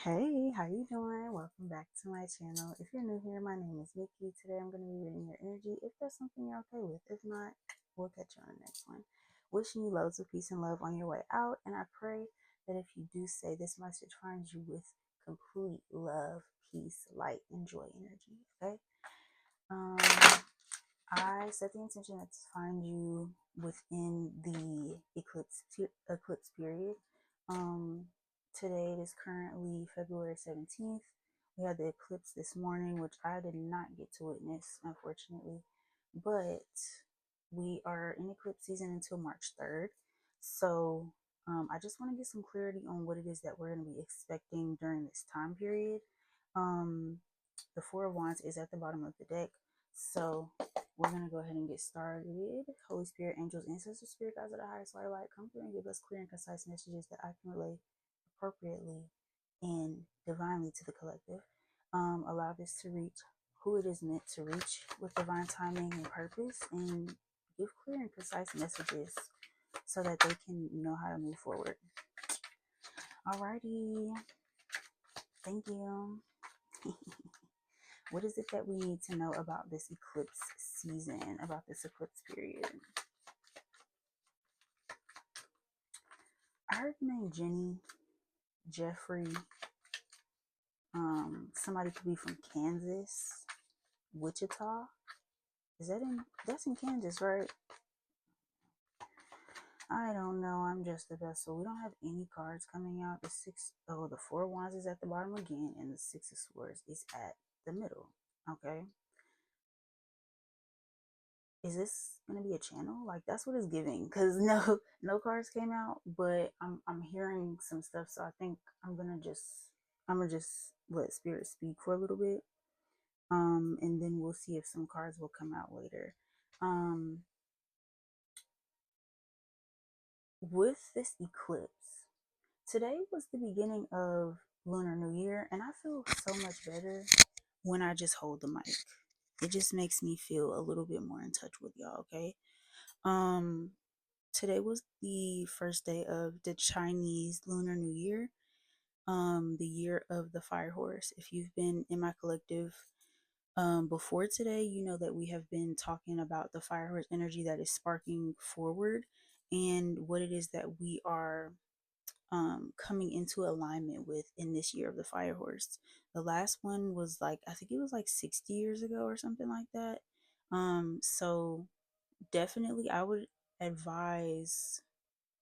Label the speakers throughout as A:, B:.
A: Hey, how you doing? Welcome back to my channel. If you're new here, my name is Nikki. Today I'm going to be reading your energy. If that's something you're okay with, if not, we'll catch you on the next one. Wishing you loads of peace and love on your way out, and I pray that if you do say this message finds you with complete love, peace, light, and joy energy. Okay. Um, I set the intention to find you within the eclipse period. Um, Today it is currently February 17th. We had the eclipse this morning, which I did not get to witness, unfortunately. But we are in eclipse season until March 3rd. So I just want to get some clarity on what it is that we're going to be expecting during this time period. Um, the Four of Wands is at the bottom of the deck. So we're going to go ahead and get started. Holy Spirit, angels, ancestors, spirit guides of the highest light, come through and give us clear and concise messages that I can relay appropriately and divinely to the collective. Allow this to reach who it is meant to reach with divine timing and purpose, and give clear and concise messages so that they can know how to move forward. Alrighty. Thank you. What is it that we need to know about this eclipse season, about this eclipse period? I heard the name Jenny, Jeffrey. Somebody could be from Kansas, Wichita. That's in Kansas, right? I don't know. I'm just the vessel. We don't have any cards coming out. The Four of Wands is at the bottom again, and the Six of Swords is at the middle. Okay. Is this gonna be a channel? Like, that's what it's giving. Cause no cards came out, but I'm hearing some stuff. So I think I'm gonna just let spirit speak for a little bit. And then we'll see if some cards will come out later. Um, with this eclipse, today was the beginning of Lunar New Year, and I feel so much better when I just hold the mic. It just makes me feel a little bit more in touch with y'all, okay? Um, Today was the first day of the Chinese Lunar New Year, the year of the fire horse. If you've been in my collective before today, you know that we have been talking about the fire horse energy that is sparking forward and what it is that we are coming into alignment with in this year of the fire horse. The last one was like, I think it was like 60 years ago or something like that. So definitely I would advise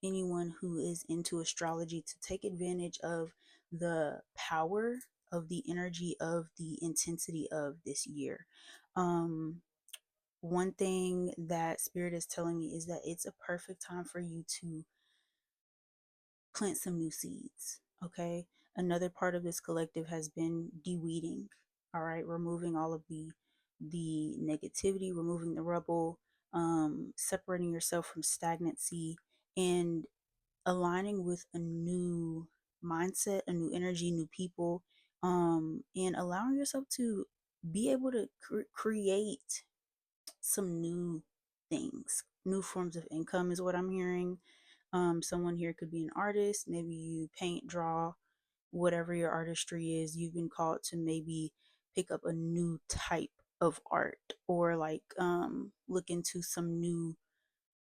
A: anyone who is into astrology to take advantage of the power of the energy of the intensity of this year. Um, One thing that Spirit is telling me is that it's a perfect time for you to plant some new seeds. Okay. Another part of this collective has been de-weeding. All right. Removing all of the negativity, removing the rubble, separating yourself from stagnancy, and aligning with a new mindset, a new energy, new people, and allowing yourself to be able to create some new things. New forms of income is what I'm hearing. Someone here could be an artist. Maybe you paint, draw, whatever your artistry is. You've been called to maybe pick up a new type of art, or like look into some new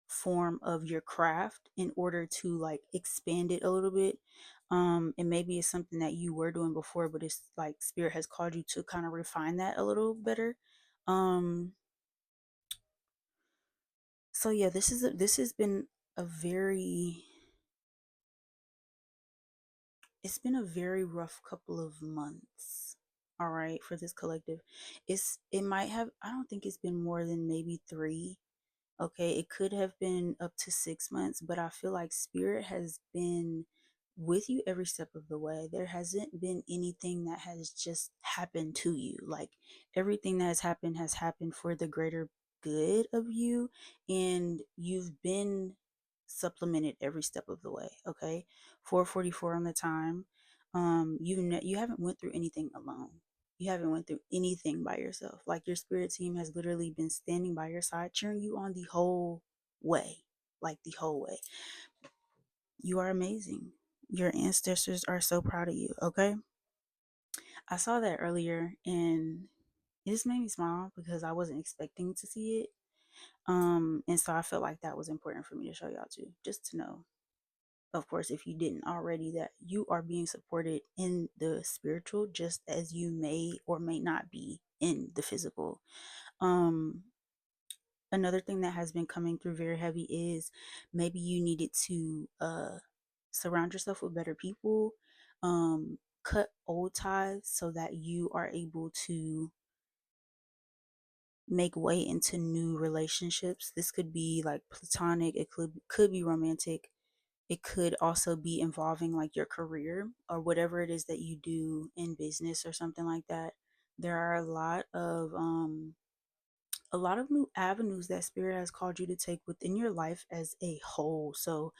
A: form of your craft in order to like expand it a little bit. And maybe it's something that you were doing before, but it's like spirit has called you to kind of refine that a little better. um so yeah, this has been a very it's been a very rough couple of months, all right, for this collective. It might have, I don't think it's been more than maybe 3. Okay, it could have been up to 6 months, but I feel like spirit has been with you every step of the way. There hasn't been anything that has just happened to you. Like, everything that has happened for the greater good of you, and you've been supplemented every step of the way. Okay, 444 on the time. You haven't went through anything alone. You haven't went through anything by yourself. Like, your spirit team has literally been standing by your side, cheering you on the whole way. Like, the whole way. You are amazing. Your ancestors are so proud of you. Okay. I saw that earlier and it just made me smile because I wasn't expecting to see it. And so I felt like that was important for me to show y'all too, just to know, of course, if you didn't already, that you are being supported in the spiritual just as you may or may not be in the physical. Um, Another thing that has been coming through very heavy is maybe you needed to surround yourself with better people, cut old ties so that you are able to make way into new relationships. This could be like platonic, it could be romantic. It could also be involving like your career or whatever it is that you do in business or something like that. There are a lot of new avenues that spirit has called you to take within your life as a whole. So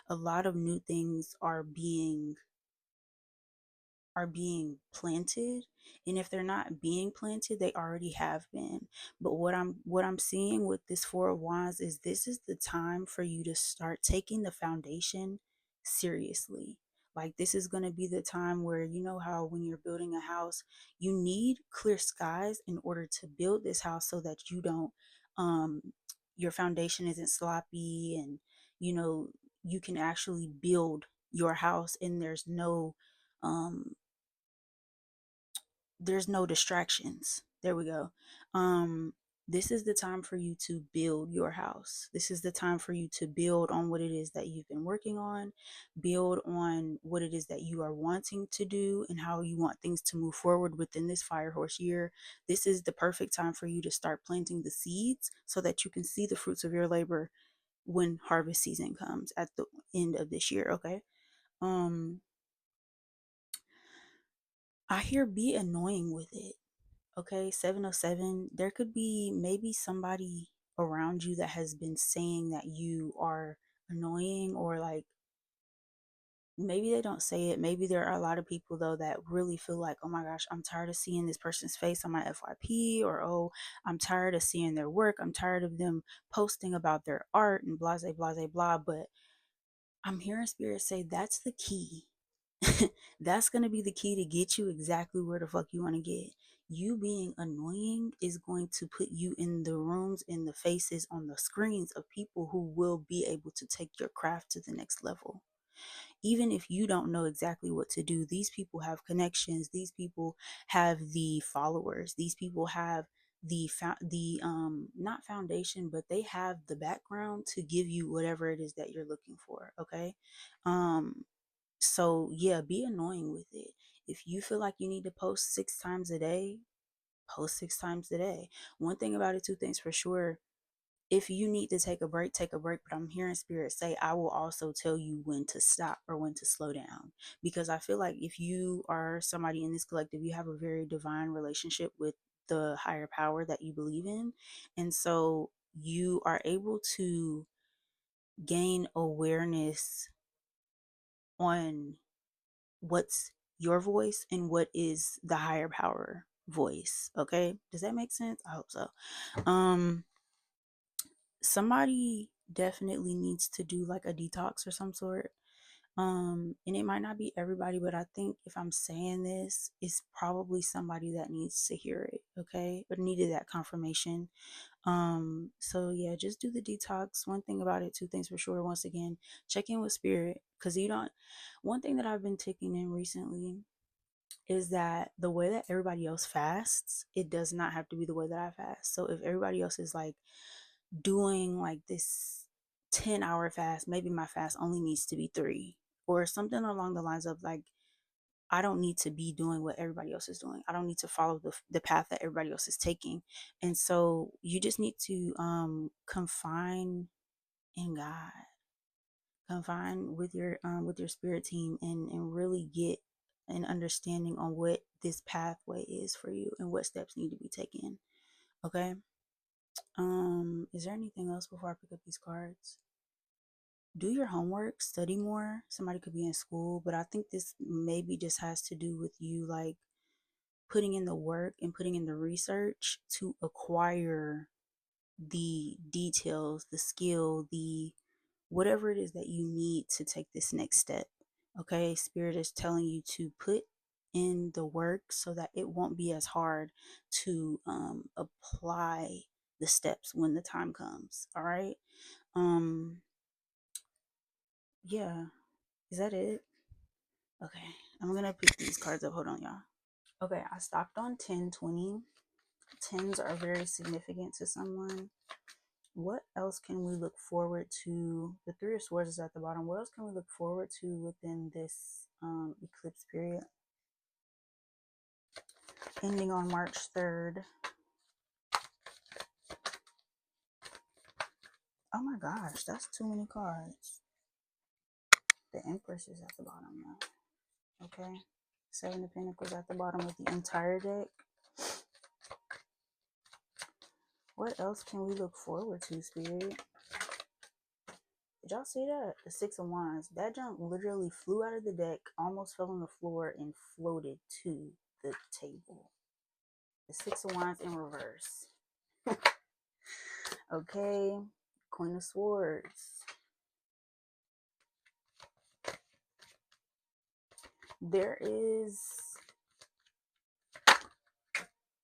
A: a lot of new things are being planted, and if they're not being planted, they already have been. But what I'm seeing with this Four of Wands is this is the time for you to start taking the foundation seriously. Like, this is going to be the time where, you know how when you're building a house, you need clear skies in order to build this house so that you don't um your foundation isn't sloppy, and you know you can actually build your house and um there's no distractions. There we go. Um, this is the time for you to build your house. This is the time for you to build on what it is that you've been working on, build on what it is that you are wanting to do and how you want things to move forward within this fire horse year. This is the perfect time for you to start planting the seeds so that you can see the fruits of your labor when harvest season comes at the end of this year, okay? Um I hear be annoying with it. Okay, 707, there could be maybe somebody around you that has been saying that you are annoying, or like maybe they don't say it. Maybe there are a lot of people though that really feel like, oh my gosh, I'm tired of seeing this person's face on my FYP, or oh, I'm tired of seeing their work. I'm tired of them posting about their art and blah, blah, blah, blah. But I'm hearing spirit say that's the key. That's going to be the key to get you exactly where the fuck you want to get. You being annoying is going to put you in the rooms, in the faces, on the screens of people who will be able to take your craft to the next level. Even if you don't know exactly what to do, these people have connections. These people have the followers. These people have the not foundation, but they have the background to give you whatever it is that you're looking for. Okay. um so yeah, be annoying with it. If you feel like you need to post 6 times a day, post 6 times a day. One thing about it, two things for sure. If you need to take a break, take a break. But I'm hearing spirit say, I will also tell you when to stop or when to slow down. Because I feel like if you are somebody in this collective, you have a very divine relationship with the higher power that you believe in. And so you are able to gain awareness on what's your voice and what is the higher power voice. Okay, does that make sense? I hope so. um Somebody definitely needs to do like a detox or some sort. And it might not be everybody, but I think if I'm saying this, it's probably somebody that needs to hear it, okay, or needed that confirmation. So yeah, just do the detox. One thing about it, two things for sure. Once again, check in with spirit, because you don't one thing that I've been taking in recently is that the way that everybody else fasts, it does not have to be the way that I fast. So if everybody else is like doing like this 10-hour fast, maybe my fast only needs to be 3, or something along the lines of like, I don't need to be doing what everybody else is doing. I don't need to follow the path that everybody else is taking. And so you just need to confine in God, confine with your spirit team, and really get an understanding on what this pathway is for you and what steps need to be taken. Okay. Is there anything else before I pick up these cards? Do your homework, study more. Somebody could be in school, but I think this maybe just has to do with you like putting in the work and putting in the research to acquire the details, the skill, the whatever it is that you need to take this next step. Okay, spirit is telling you to put in the work so that it won't be as hard to apply the steps when the time comes. All right. Um, yeah. Is that it? Okay. I'm gonna pick these cards up. Hold on, y'all. Okay, I stopped on 10, 20. Tens are very significant to someone. What else can we look forward to? The Three of Swords is at the bottom. What else can we look forward to within this eclipse period? Ending on March 3rd. Oh my gosh, that's too many cards. The Empress is at the bottom now. Okay. Seven of Pentacles at the bottom of the entire deck. What else can we look forward to, Spirit? Did y'all see that? The Six of Wands. That junk literally flew out of the deck, almost fell on the floor, and floated to the table. The Six of Wands in reverse. Okay. Queen of Swords. There is...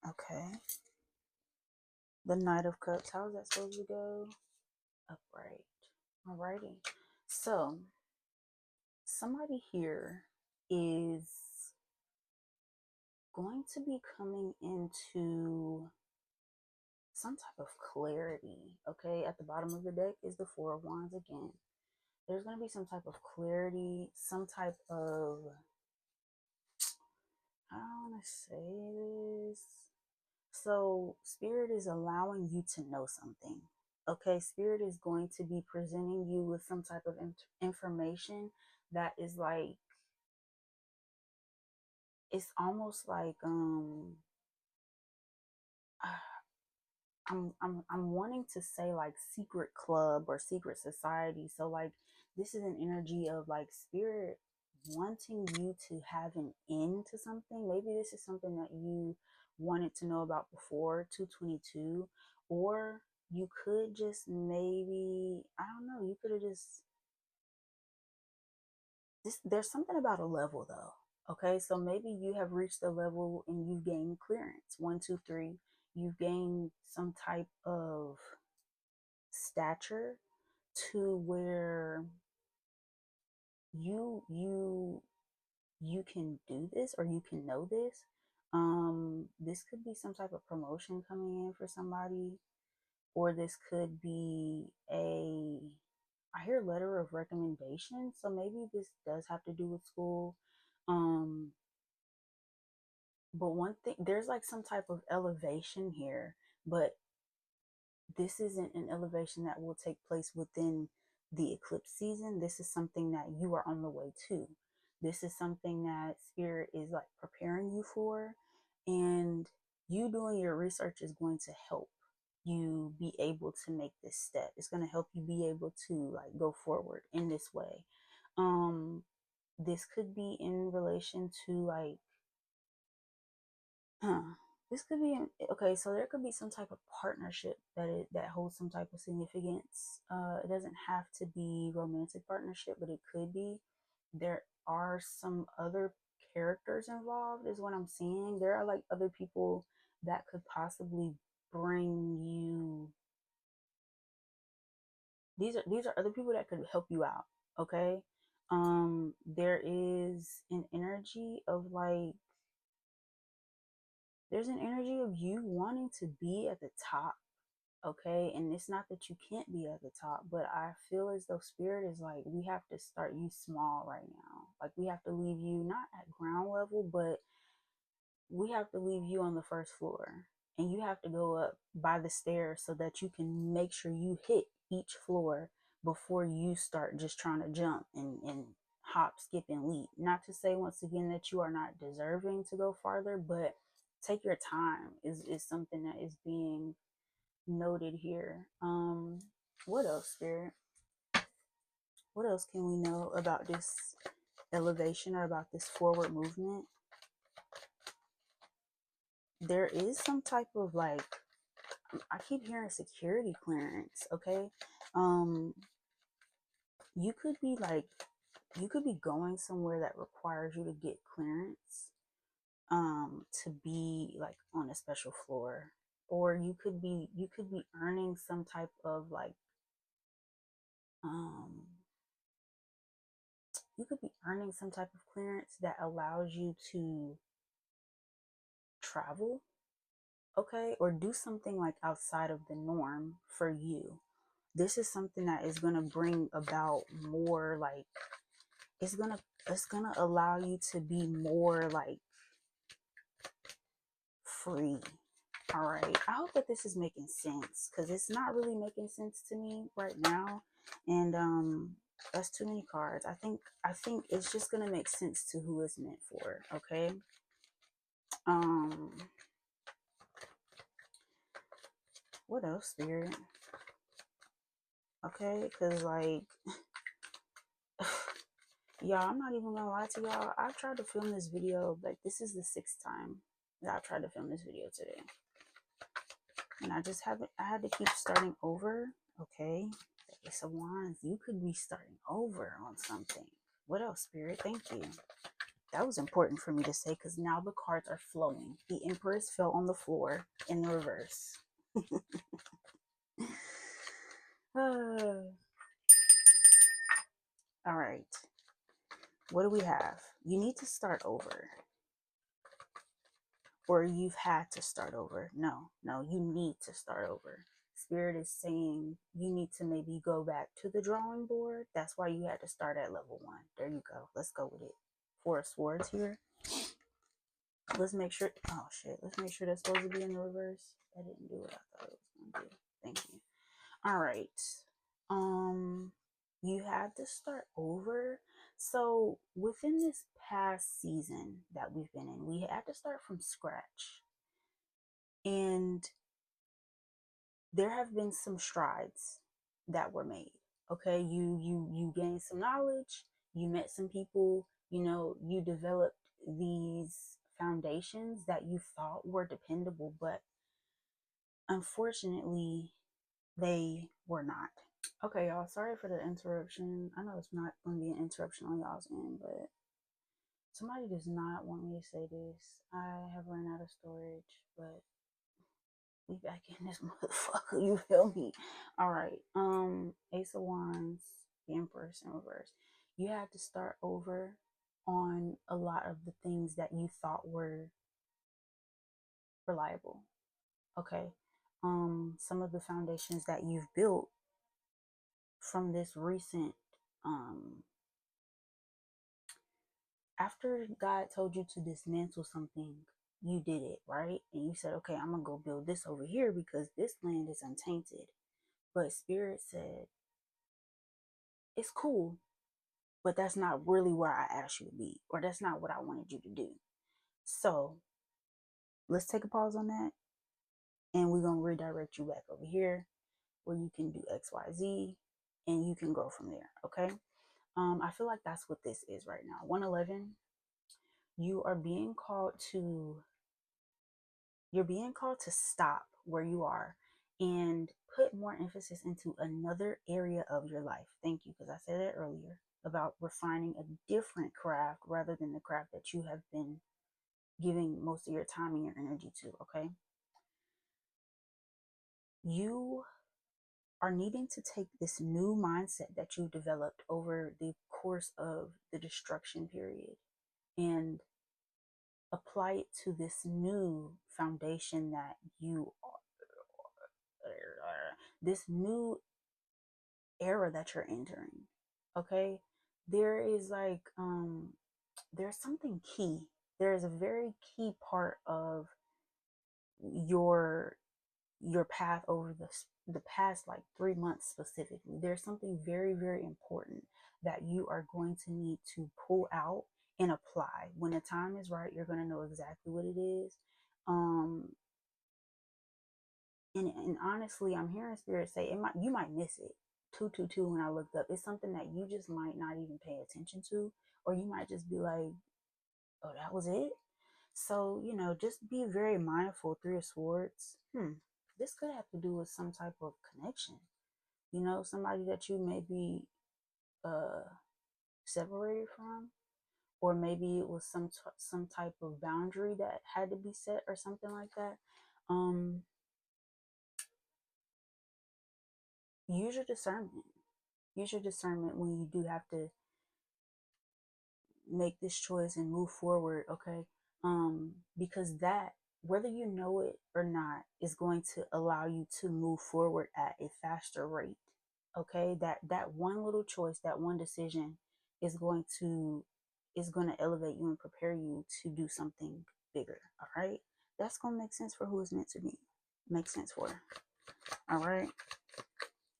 A: Okay. The Knight of Cups. How is that supposed to go? Upright. Alrighty. So, somebody here is going to be coming into some type of clarity. Okay, at the bottom of the deck is the Four of Wands again. There's going to be some type of clarity, some type of, I don't want to say this. So Spirit is allowing you to know something. Okay, Spirit is going to be presenting you with some type of information that is like, it's almost like I'm wanting to say like secret club or secret society. So like this is an energy of like Spirit wanting you to have an end to something. Maybe this is something that you wanted to know about before 222, or you could just maybe, I don't know, you could have just there's something about a level though. Okay, so maybe you have reached a level and you've gained clearance. One, two, three. You've gained some type of stature to where you can do this or you can know this. This could be some type of promotion coming in for somebody, or this could be a, I hear letter of recommendation, so maybe this does have to do with school. um but one thing, there's like some type of elevation here, but this isn't an elevation that will take place within the eclipse season. This is something that you are on the way to. This is something that Spirit is like preparing you for, and you doing your research is going to help you be able to make this step. It's going to help you be able to like go forward in this way. um this could be in relation to like, this could be okay. So there could be some type of partnership that holds some type of significance. It doesn't have to be romantic partnership, but it could be. There are some other characters involved, is what I'm seeing. There are like other people that could possibly bring you. These are other people that could help you out. Okay. There is an energy of like, there's an energy of you wanting to be at the top. Okay, and it's not that you can't be at the top, but I feel as though Spirit is like, we have to start you small right now. Like we have to leave you not at ground level, but we have to leave you on the first floor, and you have to go up by the stairs so that you can make sure you hit each floor before you start just trying to jump and hop, skip, and leap. Not to say once again that you are not deserving to go farther, but take your time is something that is being noted here. What else, Spirit? What else can we know about this elevation or about this forward movement? There is some type of like, I keep hearing security clearance. Okay. um you could be like, you could be going somewhere that requires you to get clearance. to be like on a special floor, or you could be earning some type of like um you could be earning some type of clearance that allows you to travel, okay, or do something like outside of the norm for you. This is something that is going to bring about more like it's going to allow you to be more like free. All right. I hope that this is making sense cuz it's not really making sense to me right now. And that's too many cards. I think it's just going to make sense to who it's meant for, okay? Um what else, spirit? Okay, cuz like y'all, I'm not even gonna lie to y'all. I've tried to film this video, like this is the sixth time that I've tried to film this video today. And I just haven't, I had to keep starting over. Okay. The Ace of Wands, you could be starting over on something. What else, Spirit? Thank you. That was important for me to say because now the cards are flowing. The Empress fell on the floor in the reverse. All right. What do we have? You need to start over. Or you've had to start over. No, you need to start over. Spirit is saying you need to maybe go back to the drawing board. That's why you had to start at level 1. There you go. Let's go with it. 4 of Swords here. Let's make sure. Oh, shit. Let's make sure that's supposed to be in the reverse. I didn't do what I thought it was going to do. Thank you. All right. You had to start over. So within this past season that we've been in, we had to start from scratch. And there have been some strides that were made. Okay, you gained some knowledge, you met some people, you developed these foundations that you thought were dependable, but unfortunately they were not. Okay, y'all, sorry for the interruption. I know it's not going to be an interruption on y'all's end, but somebody does not want me to say this. I have run out of storage, but we back in this motherfucker, you feel me? All right. Ace of Wands, the Empress in reverse. You had to start over on a lot of the things that you thought were reliable. Okay. Some of the foundations that you've built from this recent after God told you to dismantle something, you did it, right? And you said, okay, I'm gonna go build this over here because this land is untainted. But Spirit said, it's cool, but that's not really where I asked you to be, or that's not what I wanted you to do. So let's take a pause on that, and we're gonna redirect you back over here where you can do XYZ and you can grow from there. Okay. I feel like that's what this is right now. 111, you are being called to stop where you are and put more emphasis into another area of your life. Thank you, because I said that earlier about refining a different craft rather than the craft that you have been giving most of your time and your energy to. Okay, you are needing to take this new mindset that you developed over the course of the destruction period and apply it to this new foundation that you this new era that you're entering. Okay, there is like there's something key. There is a very key part of your path over the past like 3 months specifically. There's something very, very important that you are going to need to pull out and apply. When the time is right, you're going to know exactly what it is. um and honestly, I'm hearing Spirit say you might miss it. 222, when I looked up, it's something that you just might not even pay attention to, or you might just be like, oh, that was it. So, just be very mindful. 3 of Swords. This could have to do with some type of connection. Somebody that you may be separated from, or maybe it was some type of boundary that had to be set or something like that. Um, use your discernment. Use your discernment when you do have to make this choice and move forward, okay? Because that, whether you know it or not, is going to allow you to move forward at a faster rate. Okay, that one little choice, that one decision is going to elevate you and prepare you to do something bigger. All right, that's going to make sense for who it's meant to be. Make sense for. All right,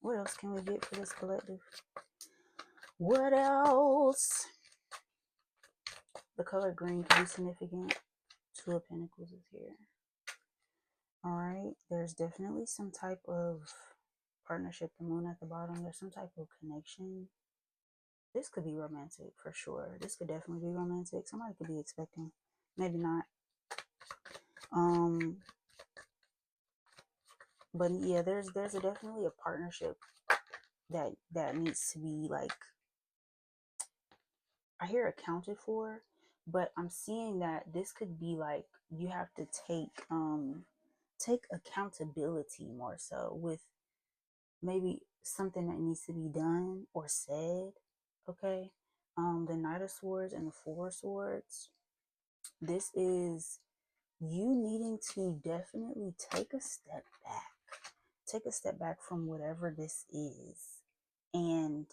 A: what else can we get for this collective? What else? The color green can be significant. Two of Pentacles is here. All right, there's definitely some type of partnership. The moon at the bottom, there's some type of connection. This could be romantic for sure. This could definitely be romantic. Somebody could be expecting, maybe not. But yeah, there's definitely a partnership that needs to be, like, I hear accounted for, but I'm seeing that this could be like you have to take accountability more so with maybe something that needs to be done or said. Okay. The Knight of Swords and the Four of Swords. This is you needing to definitely take a step back. Take a step back from whatever this is and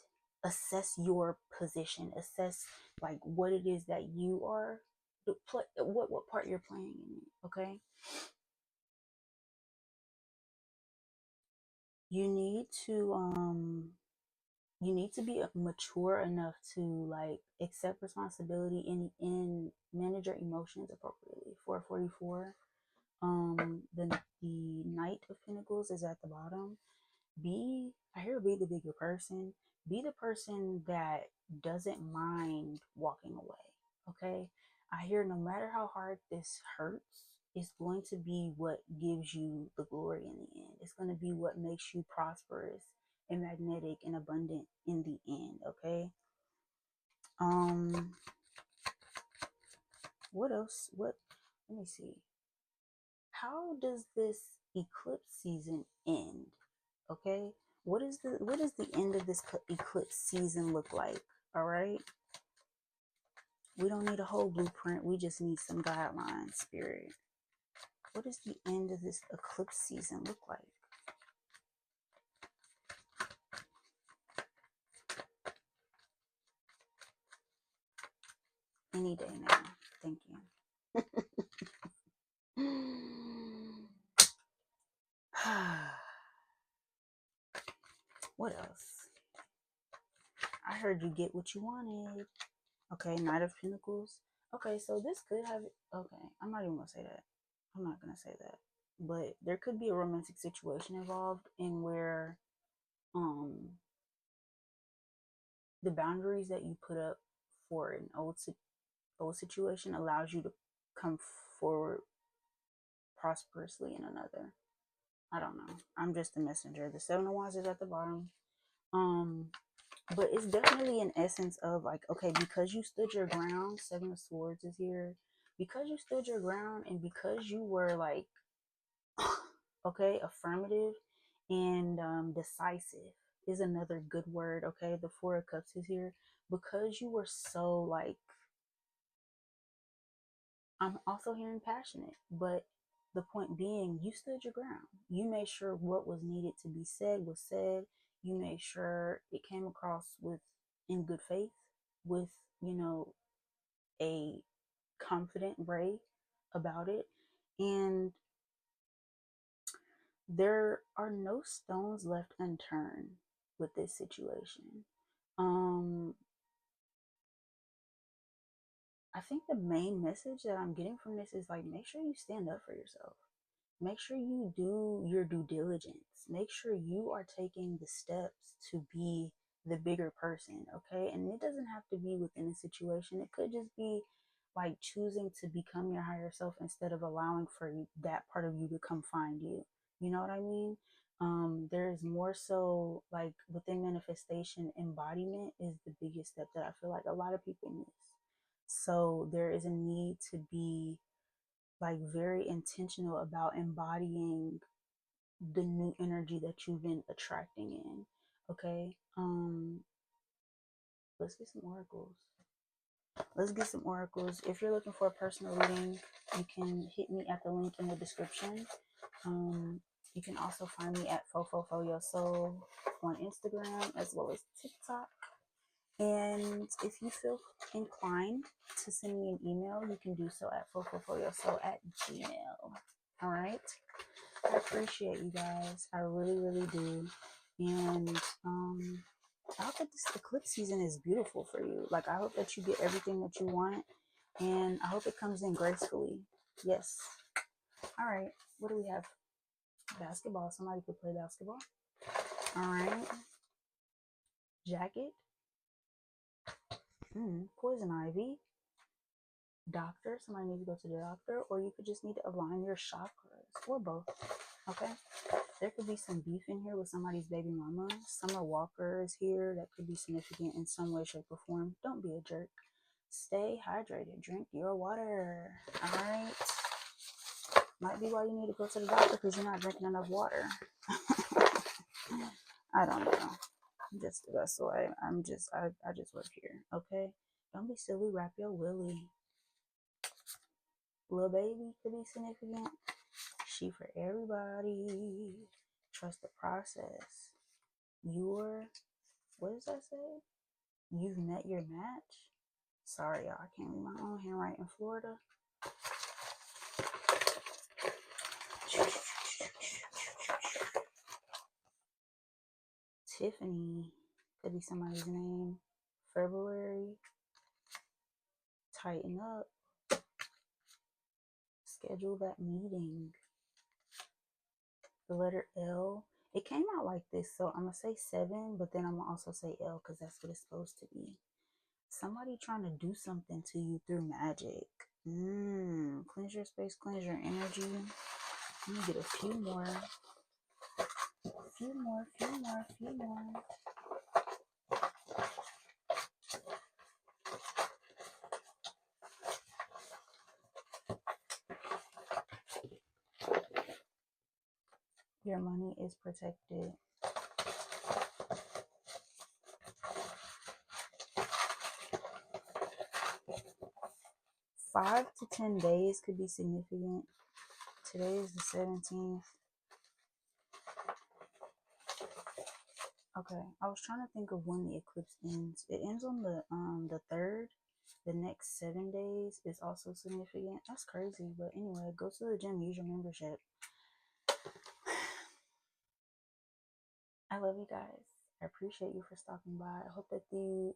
A: assess your position. Assess like what it is that you are, what part you're playing in it. Okay. You need to be mature enough to like accept responsibility and manage your emotions appropriately. 444. The Knight of Pentacles is at the bottom. Be the bigger person. Be the person that doesn't mind walking away. Okay. I hear no matter how hard this hurts, it's going to be what gives you the glory in the end. It's going to be what makes you prosperous and magnetic and abundant in the end. Okay. Um, what else? Let me see. How does this eclipse season end? Okay, what is the end of this eclipse season look like? All right, we don't need a whole blueprint, we just need some guidelines, spirit. What does the end of this eclipse season look like? Any day now. Thank you. What else? I heard you get what you wanted. Okay, Knight of Pentacles. Okay, so this could have. Okay, I'm not even gonna say that. I'm not gonna say that. But there could be a romantic situation involved in where um the boundaries that you put up for an old situation allows you to come forward prosperously in another. I don't know. I'm just the messenger. The Seven of Wands is at the bottom. Um, but it's definitely an essence of like, okay, because you stood your ground, Seven of Swords is here. Because you stood your ground and because you were like, okay, affirmative and decisive is another good word. Okay, the Four of Cups is here. Because you were so like, I'm also hearing passionate, but the point being, you stood your ground. You made sure what was needed to be said was said. You made sure it came across with in good faith, with, you know, a confident way about it. And there are no stones left unturned with this situation. Um, I think the main message that I'm getting from this is like, make sure you stand up for yourself. Make sure you do your due diligence. Make sure you are taking the steps to be the bigger person, okay? And it doesn't have to be within a situation. It could just be like choosing to become your higher self instead of allowing for that part of you to come find you. You know what I mean? There's more so like within manifestation, embodiment is the biggest step that I feel like a lot of people miss. So there is a need to be like very intentional about embodying the new energy that you've been attracting in. Okay. Let's get some oracles. Let's get some oracles. If you're looking for a personal reading, you can hit me at the link in the description. You can also find me at Fofofo Your Soul on Instagram as well as TikTok. And if you feel inclined to send me an email, you can do so at fofofoyoursoul@gmail. All right. I appreciate you guys. I really, really do. And I hope that this eclipse season is beautiful for you. Like, I hope that you get everything that you want, and I hope it comes in gracefully. Yes. All right. What do we have? Basketball. Somebody could play basketball. All right. Jacket. Poison ivy. Doctor. Somebody needs to go to the doctor, or you could just need to align your chakras, or both. Okay. There could be some beef in here with somebody's baby mama. Summer Walker is here. That could be significant in some way, shape, or form. Don't be a jerk. Stay hydrated. Drink your water. All right. Might be why you need to go to the doctor, because you're not drinking enough water. I don't know. Just that's why I just work here. Okay. Don't be silly. Wrap your willy. Little baby could be significant. She for everybody. Trust the process. What does that say? You've met your match. Sorry, y'all. I can't read my own handwriting in Florida. Tiffany could be somebody's name. February. Tighten up. Schedule that meeting. The letter L. It came out like this, so I'm going to say 7, but then I'm going to also say L because that's what it's supposed to be. Somebody trying to do something to you through magic. Cleanse your space, cleanse your energy. Let me get a few more. Few more. Your money is protected. Five to 10 days could be significant. Today is the 17th. Okay, I was trying to think of when the eclipse ends. It ends on the 3rd. The next 7 days is also significant. That's crazy, but anyway, go to the gym, use your membership. I love you guys. I appreciate you for stopping by. I hope that you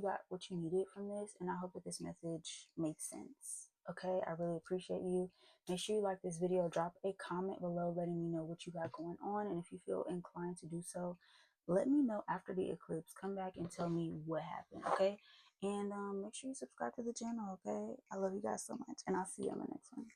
A: got what you needed from this, and I hope that this message makes sense. Okay, I really appreciate you. Make sure you like this video. Drop a comment below letting me know what you got going on, and if you feel inclined to do so, let me know after the eclipse. Come back and tell me what happened. Okay, and make sure you subscribe to the channel. Okay, I love you guys so much, and I'll see you on the next one.